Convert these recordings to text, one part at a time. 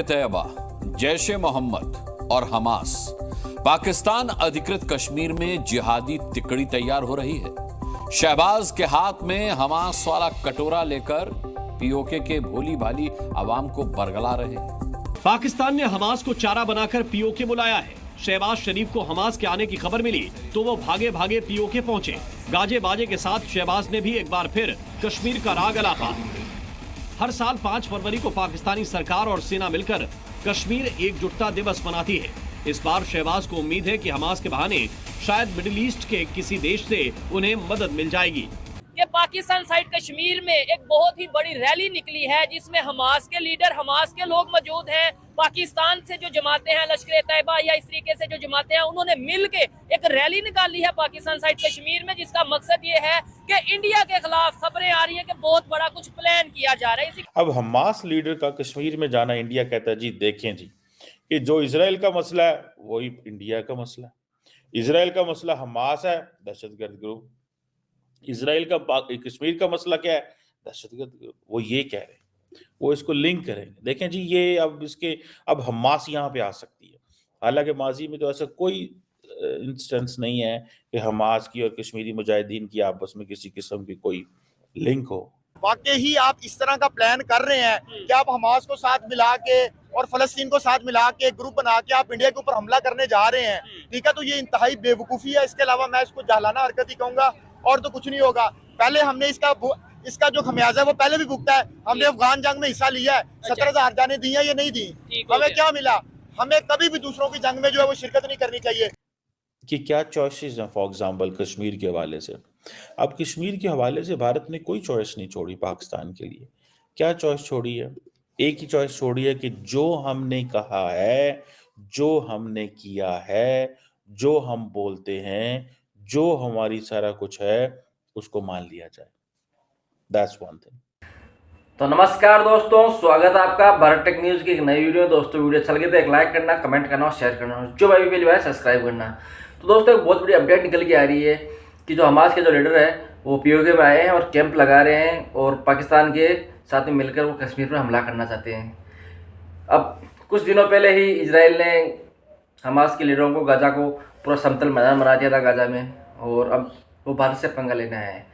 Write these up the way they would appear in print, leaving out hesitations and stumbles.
तैयबा, जैश ए मोहम्मद और हमास पाकिस्तान अधिकृत कश्मीर में जिहादी तिकड़ी तैयार हो रही है। शहबाज के हाथ में हमास वाला कटोरा लेकर पीओके के भोली भाली आवाम को बरगला रहे हैं। पाकिस्तान ने हमास को चारा बनाकर पीओके बुलाया है। शहबाज शरीफ को हमास के आने की खबर मिली तो वो भागे भागे पीओके पहुंचे। गाजे बाजे के साथ शहबाज ने भी एक बार फिर कश्मीर का राग अलापा। हर साल 5 फरवरी को पाकिस्तानी सरकार और सेना मिलकर कश्मीर एकजुटता दिवस मनाती है। इस बार शहबाज को उम्मीद है कि हमास के बहाने शायद मिडिल ईस्ट के किसी देश से उन्हें मदद मिल जाएगी। कि पाकिस्तान साइड कश्मीर में एक बहुत ही बड़ी रैली निकली है जिसमें हमास के लीडर, हमास के लोग मौजूद हैं। पाकिस्तान से जो जमातें हैं, लश्कर तैयबा या इस तरीके से जो जमातें हैं, उन्होंने मिल के एक रैली निकाली है पाकिस्तान साइड कश्मीर में, जिसका मकसद ये है कि इंडिया के खिलाफ खबरें आ रही हैं कि बहुत बड़ा कुछ प्लान किया जा रहा है। अब हमास लीडर का कश्मीर में जाना, इंडिया कहता है जी देखें जी कि जो इजराइल का मसला है वही इंडिया का मसला है। इजराइल का मसला हमास है, दहशतगर्द ग्रुप। इजराइल का कश्मीर का मसला क्या है, दहशतगर्द ग्रुप। वो ये कह रहे हैं, वो इसको लिंक करेंगे। देखें जी, ये अब हमास यहाँ पे आ सकती है। हालांकि माजी में तो ऐसा कोई इंस्टेंस नहीं है कि हमास की और कश्मीरी मुजाहिदीन की आपस में किसी किस्म की कोई लिंक हो। वाकई ही आप इस तरह का प्लान कर रहे हैं कि आप हमास को साथ मिला के और फलस्तीन को साथ मिला के एक ग्रुप बना के आप इंडिया के ऊपर हमला करने जा रहे हैं, ठीक है? तो ये इंतहाई बेवकूफ़ी है। इसके अलावा मैं इसको जालाना हरकत ही कहूँगा, और तो कुछ नहीं होगा। पहले हमने इसका जो खमियाजा है वो पहले भी भुगता है। हमने अफगान जंग में हिस्सा लिया है, 17,000 जाने दी है, ये नहीं दी। हमें क्या मिला? हमें कभी भी दूसरों की जंग में जो है वो शिरकत नहीं करनी चाहिए। कि क्या चॉइसेस हैं फॉर एग्जांपल कश्मीर के हवाले से। अब कश्मीर के हवाले से भारत ने कोई चॉइस नहीं छोड़ी पाकिस्तान के लिए। क्या चॉइस छोड़ी है? एक ही चॉइस छोड़ी है कि जो हमने कहा है, जो हमने किया है, जो हम बोलते हैं, जो हमारी सारा कुछ है, उसको मान लिया जाए। That's one thing. तो नमस्कार दोस्तों, स्वागत है आपका भारत टेक न्यूज़ की एक नई वीडियो में। दोस्तों वीडियो अच्छा लगे तो एक लाइक करना, कमेंट करना और शेयर करना, जो भाई पहली बार सब्सक्राइब करना। तो दोस्तों एक बहुत बड़ी अपडेट निकल के आ रही है कि जो हमास के जो लीडर है वो पीओके में आए हैं और कैंप लगा रहे हैं और पाकिस्तान के साथ में मिलकर वो कश्मीर पर हमला करना चाहते हैं। अब कुछ दिनों पहले ही इजराइल ने हमास के लीडरों को, गाजा को पूरा समतल मैदान बना दिया था गाजा में, और अब वो भारत से पंगा लेने आए हैं।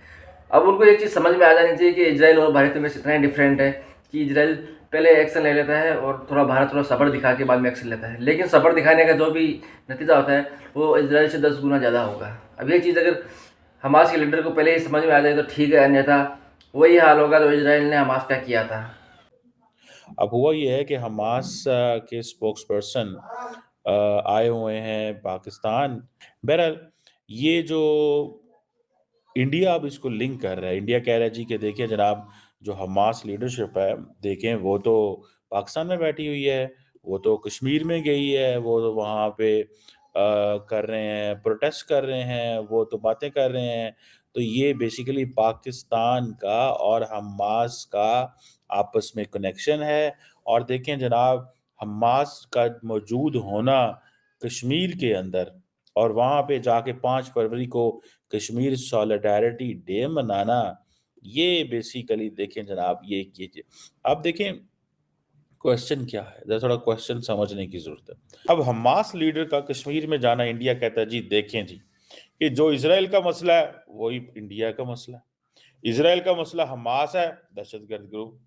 अब उनको ये चीज़ समझ में आ जानी चाहिए कि इजराइल और भारत में इतना डिफरेंट है कि इजराइल पहले एक्शन ले लेता है और भारत थोड़ा सब्र दिखा के बाद में एक्शन लेता है, लेकिन सब्र दिखाने का जो भी नतीजा होता है वो इजराइल से 10 गुना ज़्यादा होगा। अब ये चीज़ अगर हमास के लीडर को पहले ही समझ में आ जाए तो ठीक है, अन्यथा वही हाल होगा जो इजराइल ने हमास का किया था। अब हुआ ये है कि हमास के स्पोक्स पर्सन आए हुए हैं पाकिस्तान। बहरहाल ये जो इंडिया अब इसको लिंक कर रहा है, इंडिया कह रहा है जी कि देखिए जनाब, जो हमास लीडरशिप है, देखें वो तो पाकिस्तान में बैठी हुई है, वो तो कश्मीर में गई है, वो तो वहाँ पे कर रहे हैं, प्रोटेस्ट कर रहे हैं, वो तो बातें कर रहे हैं। तो ये बेसिकली पाकिस्तान का और हमास का आपस में कनेक्शन है। और देखें जनाब, हमास का मौजूद होना कश्मीर के अंदर और वहाँ पे जाके 5 फरवरी को कश्मीर सॉलिडारिटी डे मनाना, ये बेसिकली देखें जनाब, ये कीजिए। अब देखें क्वेश्चन क्या है, जरा थोड़ा क्वेश्चन समझने की जरूरत है। अब हमास लीडर का कश्मीर में जाना, इंडिया कहता है जी देखें जी कि जो इजराइल का मसला है वही इंडिया का मसला है। इजराइल का मसला हमास है, दहशतगर्द ग्रुप।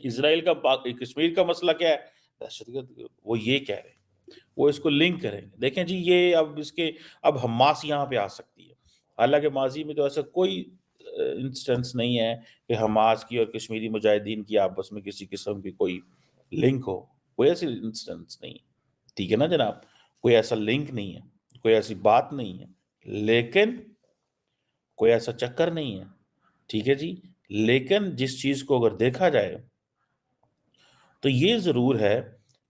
इजराइल का कश्मीर का मसला क्या है, दहशतगर्द ग्रुप। वो ये कह रहे हैं, वो इसको लिंक करेंगे। देखें जी, ये अब हमास यहाँ पे आ सकती है। हालांकि माजी में तो ऐसा कोई इंस्टेंस नहीं है कि हमास की और कश्मीरी मुजाहिदीन की आपस में किसी किस्म की कोई लिंक हो। कोई ऐसी इंस्टेंस नहीं है, ठीक है ना जनाब? कोई ऐसा लिंक नहीं है, कोई ऐसी बात नहीं है, लेकिन कोई ऐसा चक्कर नहीं है, ठीक है जी। लेकिन जिस चीज को अगर देखा जाए तो ये ज़रूर है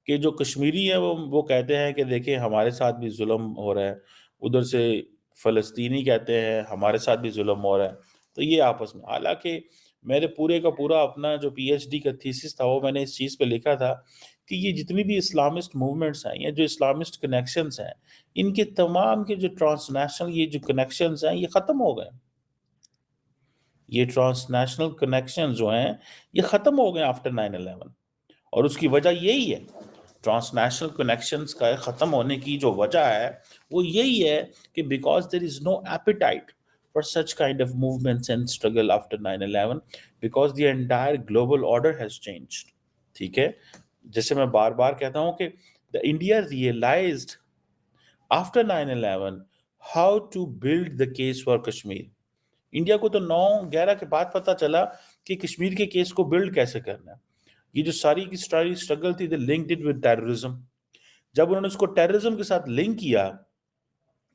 कि जो कश्मीरी है वो कहते हैं कि देखिए हमारे साथ भी जुल्म हो रहा है, उधर से फ़लस्तीनी कहते हैं हमारे साथ भी जुल्म हो रहा है। तो ये आपस में, हालाँकि मेरे पूरे का पूरा अपना जो पीएचडी का थीसिस था वो मैंने इस चीज़ पे लिखा था कि ये जितनी भी इस्लामिस्ट मूवमेंट्स हैं या जो इस्लामिस्ट कनेक्शंस हैं, इनके तमाम के जो ट्रांसनेशनल ये जो कनेक्शंस हैं ये ख़त्म हो गए। ये ट्रांसनेशनल कनेक्शंस जो हैं ये ख़त्म हो गए आफ्टर 9/11। اور اس کی وجہ یہی ہے, ٹرانسنیشنل کنیکشنز کا ختم ہونے کی جو وجہ ہے وہ یہی ہے کہ because there is no appetite for such kind of movements and struggle after 9/11 because the entire global order has changed. ٹھیک ہے, جیسے میں بار بار کہتا ہوں کہ India realized after 9/11 how to build the case for Kashmir. India کو تو 9/11 کے بعد پتہ چلا کہ کشمیر کے کیس کو بلڈ کیسے کرنا ہے. یہ جو ساری کی ساری اسٹرگل تھی, they linked it with terrorism. جب انہوں نے اس کو ٹیررزم کے ساتھ لنک کیا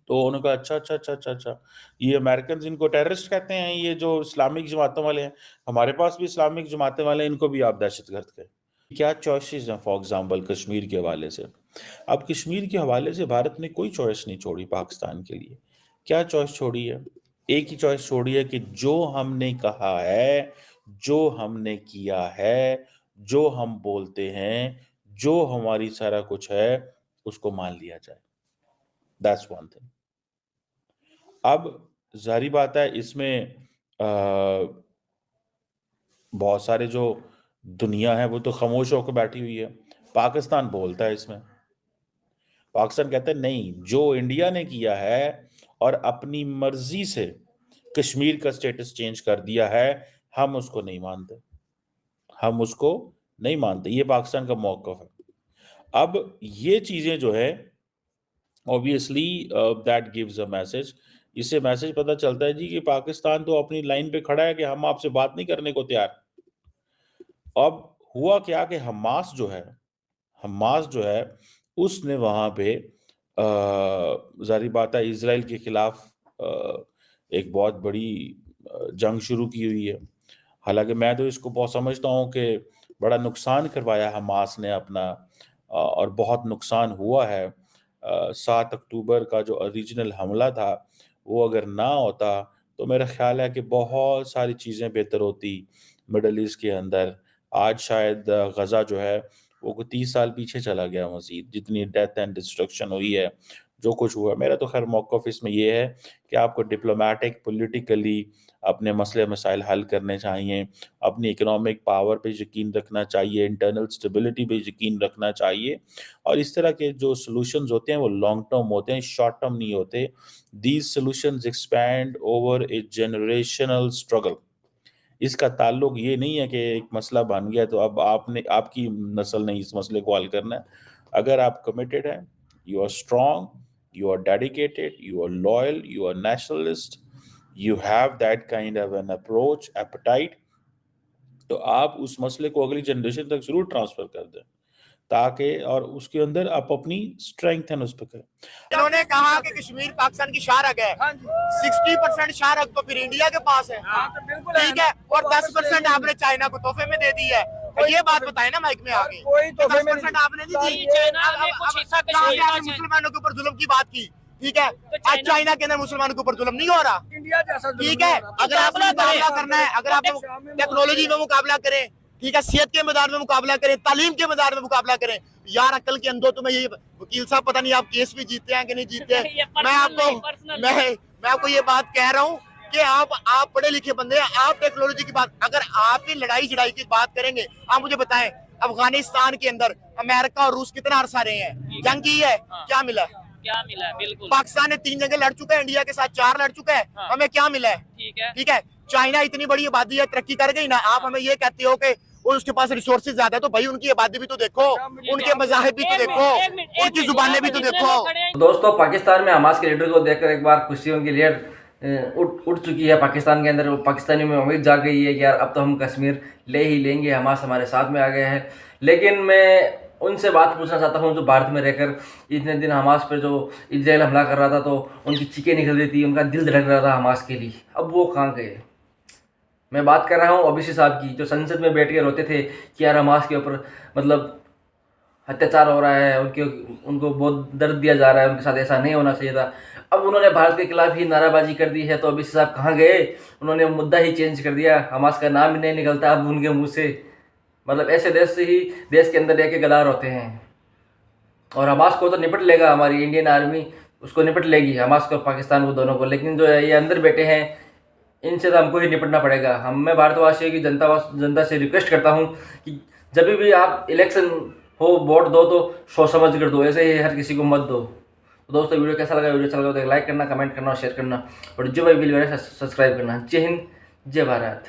تو انہوں نے کہا اچھا یہ امریکنز ان کو ٹیررسٹ کہتے ہیں, یہ جو اسلامک جماعتوں والے ہیں, ہمارے پاس بھی اسلامک جماعتیں والے ہیں, ان کو بھی آپ دہشت گرد کہیں. کیا چوائسز ہیں فار ایگزامپل کشمیر کے حوالے سے؟ اب کشمیر کے حوالے سے بھارت نے کوئی چوائس نہیں چھوڑی پاکستان کے لیے. کیا چوائس چھوڑی ہے؟ ایک ہی چوائس چھوڑی ہے کہ جو ہم نے کہا ہے, جو ہم نے کیا ہے, جو ہم بولتے ہیں, جو ہماری سارا کچھ ہے, اس کو مان لیا جائے. That's one thing. اب ظاہری بات ہے اس میں بہت سارے جو دنیا ہے وہ تو خاموش ہو کے بیٹھی ہوئی ہے. پاکستان بولتا ہے اس میں. پاکستان کہتا ہے نہیں, جو انڈیا نے کیا ہے اور اپنی مرضی سے کشمیر کا سٹیٹس چینج کر دیا ہے, ہم اس کو نہیں مانتے, ہم اس کو نہیں مانتے. یہ پاکستان کا موقف ہے. اب یہ چیزیں جو ہے obviously that gives a message. اس سے میسج پتہ چلتا ہے جی کہ پاکستان تو اپنی لائن پہ کھڑا ہے کہ ہم آپ سے بات نہیں کرنے کو تیار. اب ہوا کیا کہ حماس جو ہے اس نے وہاں پہ ظاہری بات ہے اسرائیل کے خلاف ایک بہت بڑی جنگ شروع کی ہوئی ہے. حالانکہ میں تو اس کو بہت سمجھتا ہوں کہ بڑا نقصان کروایا حماس نے اپنا, اور بہت نقصان ہوا ہے. 7 اکتوبر کا جو اوریجنل حملہ تھا وہ اگر نہ ہوتا تو میرا خیال ہے کہ بہت ساری چیزیں بہتر ہوتی مڈل ایسٹ کے اندر. آج شاید غزہ جو ہے وہ 30 سال پیچھے چلا گیا مزید, جتنی ڈیتھ اینڈ ڈسٹرکشن ہوئی ہے, جو کچھ ہوا. میرا تو خیر موقف اس میں یہ ہے کہ آپ کو ڈپلومیٹک پولیٹیکلی اپنے مسئلے مسائل حل کرنے چاہیے, اپنی اکنامک پاور پہ یقین رکھنا چاہیے, انٹرنل سٹیبلٹی پہ یقین رکھنا چاہیے, اور اس طرح کے جو سلوشنز ہوتے ہیں وہ لانگ ٹرم ہوتے ہیں, شارٹ ٹرم نہیں ہوتے. These solutions expand over a generational struggle. اس کا تعلق یہ نہیں ہے کہ ایک مسئلہ بن گیا تو اب آپ کی نسل نے اس مسئلے کو حل کرنا ہے. اگر آپ کمیٹڈ ہیں, you are strong, you are dedicated, you are loyal, you are nationalist, you have that kind of an approach, appetite, تو آپ اس مسئلے کو اگلی جنریشن تک ضرور ٹرانسفر کر دیں تاکہ, اور اس کے اندر آپ اپنی اسٹرینگتھن اس پہ کریں. انہوں نے کہا کہ کشمیر پاکستان کی شارک ہے, 60% شارک تو پھر انڈیا کے پاس ہے, ٹھیک ہے, اور 10% آپ نے چائنا کو تحفے میں دے دی ہے. یہ بات بتائیں نا مائک میں آگے, 10% آپ نے نہیں دی. مسلمانوں کے اوپر ظلم کی بات کی, ٹھیک ہے, آج چائنا کے اندر مسلمانوں کے اوپر ظلم نہیں ہو رہا, ٹھیک ہے. اگر آپ نے مقابلہ کرنا ہے, اگر آپ ٹیکنالوجی میں مقابلہ کریں, ٹھیک ہے, صحت کے میدان میں مقابلہ کریں, تعلیم کے میدان میں مقابلہ کریں, یار عقل کے اندھوں. تمہیں یہ وکیل صاحب پتہ نہیں آپ کیس بھی جیتے ہیں کہ نہیں جیتے ہیں, میں آپ کو یہ بات کہہ رہا ہوں کہ آپ پڑھے لکھے بندے ہیں, آپ ٹیکنالوجی کی بات, اگر آپ لڑائی جڑائی کی بات کریں گے, آپ مجھے بتائیں افغانستان کے اندر امریکہ اور روس کتنا عرصہ رہے ہیں, جنگ کی ہے, کیا ملا ہے؟ بالکل. پاکستان نے 3 جنگیں لڑ چکا ہے, انڈیا کے ساتھ 4 لڑ چکا ہے, ہمیں کیا ملا ہے؟ ٹھیک ہے, چائنا اتنی بڑی آبادی ہے, ترقی کر گئی نا, آپ ہمیں یہ کہتے ہو کہ اس کے پاس ریسورسز زیادہ ہے, تو بھائی ان کی آبادی بھی تو دیکھو, ان کے مذاہب بھی تو دیکھو, ان کی زبانیں بھی تو دیکھو. دوستوں, پاکستان میں حماس کے لیڈر کو دیکھ کر ایک بار خوشیوں کی لہر اٹھ چکی ہے پاکستان کے اندر. پاکستانیوں میں امید جاگ گئی ہے کہ یار اب تو ہم کشمیر لے ہی لیں گے, حماس ہمارے ساتھ میں آ گیا ہے. لیکن میں ان سے بات پوچھنا چاہتا ہوں جو بھارت میں رہ کر اتنے دن حماس پر جو اسرائیل حملہ کر رہا تھا تو ان کی چیخیں نکل رہی تھی, ان کا دل دھڑک رہا تھا حماس کے لیے, اب وہ کہاں گئے؟ میں بات کر رہا ہوں اوبیسی صاحب کی, جو سنسد میں بیٹھ کے روتے تھے کہ یار حماس کے اوپر مطلب اتیاچار ہو رہا ہے, ان کو بہت درد دیا جا رہا ہے, ان کے ساتھ ایسا نہیں ہونا چاہیے تھا. اب انہوں نے بھارت کے خلاف ہی نعرہ بازی کر دی ہے, تو اوبیسی صاحب کہاں گئے؟ انہوں نے مدعا ہی چینج کر دیا, حماس کا نام ہی نہیں نکلتا اب ان کے منہ سے. مطلب ایسے دیش سے ہی دیش کے اندر رہ کے گدار ہوتے ہیں. اور حماس کو تو نپٹ لے گا ہماری انڈین آرمی, اس کو نپٹ لے گی, حماس کو, پاکستان کو, دونوں کو. لیکن جو یہ اندر بیٹھے ہیں ان سے تو ہم کو ہی نپٹنا پڑے گا. میں بھارت واسیوں کی جنتا سے ریکویسٹ کرتا ہوں کہ जब भी आप इलेक्शन हो वोट दो तो सोच समझ कर दो, ऐसे ही हर किसी को मत दो। तो दोस्तों वीडियो कैसा लगा, वीडियो अच्छा लगा तो एक लाइक करना, कमेंट करना और शेयर करना, और जो भाई बिल सब्सक्राइब करना। जय हिंद, जय भारत।